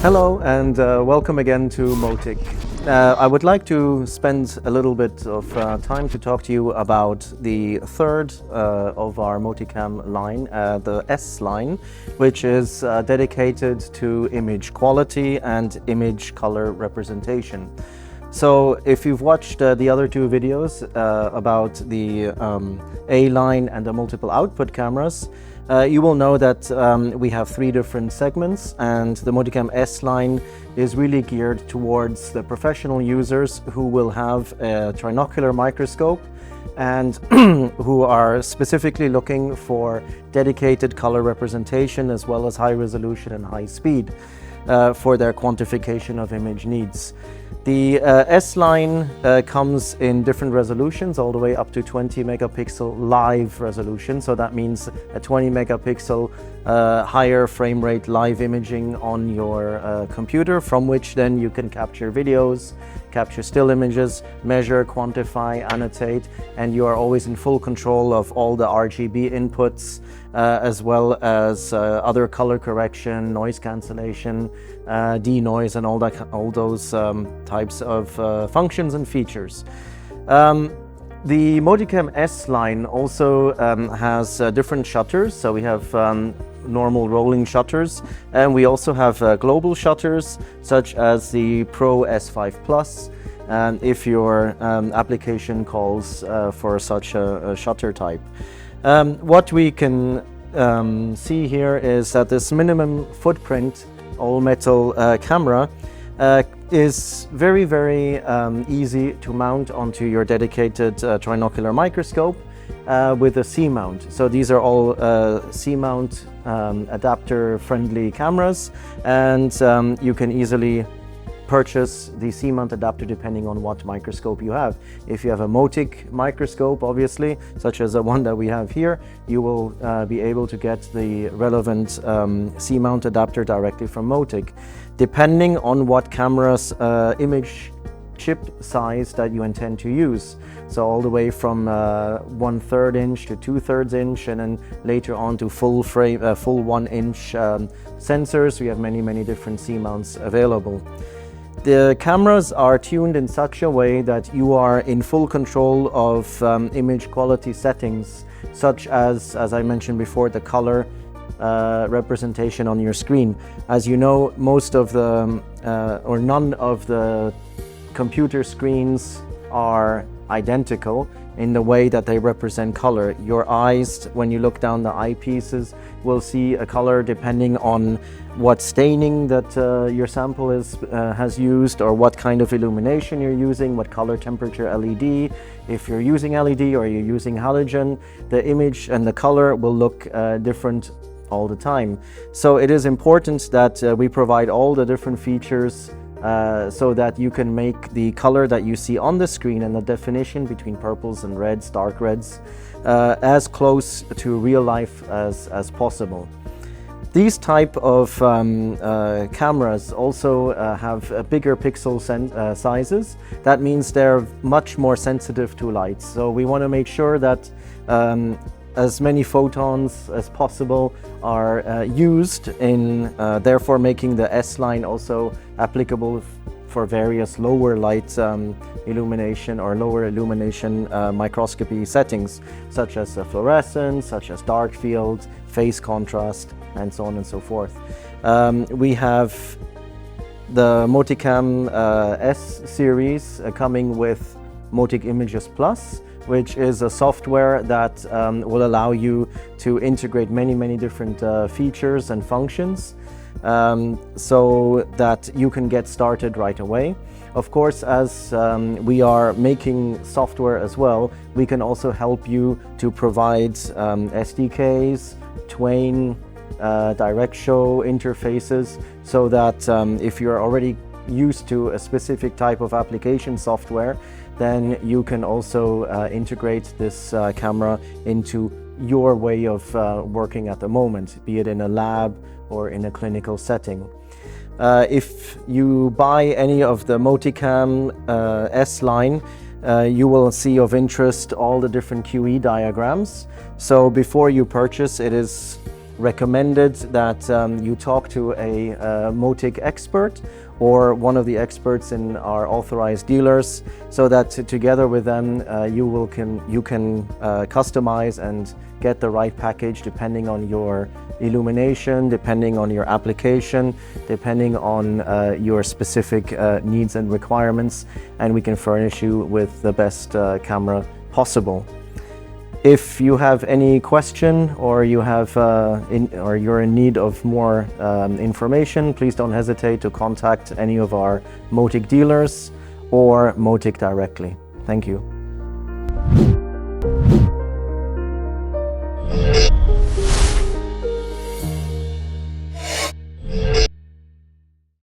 Hello and welcome again to Motic. I would like to spend a little bit of time to talk to you about the third of our Moticam line, the S line, which is dedicated to image quality and image color representation. So if you've watched the other two videos about the A line and the multiple output cameras, you will know that we have three different segments, and the Moticam S line is really geared towards the professional users who will have a trinocular microscope and who are specifically looking for dedicated color representation as well as high resolution and high speed for their quantification of image needs. The S line comes in different resolutions, all the way up to 20 megapixel live resolution. So that means a 20 megapixel higher frame rate live imaging on your computer, from which then you can capture videos, capture still images, measure, quantify, annotate, and you are always in full control of all the RGB inputs, as well as other color correction, noise cancellation, denoise, and all those types of functions and features. The Moticam S line also has different shutters. So we have normal rolling shutters, and we also have global shutters such as the Pro S5 Plus, if your application calls for such a shutter type. What we can see here is that this minimum footprint all metal camera is very easy to mount onto your dedicated trinocular microscope with a C-mount. So these are all C-mount adapter friendly cameras, and you can easily purchase the C-mount adapter depending on what microscope you have. If you have a Motic microscope, obviously, such as the one that we have here, you will be able to get the relevant C-mount adapter directly from Motic, depending on what camera's image chip size that you intend to use. So all the way from 1/3 inch to 2/3 inch, and then later on to full 1 inch sensors. We have many different C-mounts available. The cameras are tuned in such a way that you are in full control of image quality settings, such as I mentioned before, the color representation on your screen. As you know, most of the, or none of the computer screens are identical in the way that they represent color. Your eyes, when you look down the eyepieces, will see a color depending on what staining that your sample has used, or what kind of illumination you're using, what color temperature LED. If you're using LED or you're using halogen, the image and the color will look different all the time. So it is important that we provide all the different features so that you can make the color that you see on the screen and the definition between purples and reds, dark reds, as close to real life as possible. These type of cameras also have bigger pixel sizes. That means they're much more sensitive to light. So we want to make sure that as many photons as possible are used in, therefore making the S line also applicable for various lower light illumination or lower illumination microscopy settings, such as fluorescence, such as dark field, phase contrast, and so on and so forth. We have the Moticam S Series coming with Motic Images Plus, which is a software that will allow you to integrate many different features and functions, so that you can get started right away. Of course, as we are making software as well, we can also help you to provide SDKs, Twain, direct show interfaces, so that if you're already used to a specific type of application software, then you can also integrate this camera into your way of working at the moment, be it in a lab or in a clinical setting. If you buy any of the Moticam S line, you will see of interest all the different QE diagrams. So before you purchase, it is recommended that you talk to a Motic expert or one of the experts in our authorized dealers, so that together with them you can customize and get the right package depending on your illumination, depending on your application, depending on your specific needs and requirements, and we can furnish you with the best camera possible. If you have any question or you have or you're in need of more information, please don't hesitate to contact any of our Motic dealers or Motic directly. Thank you.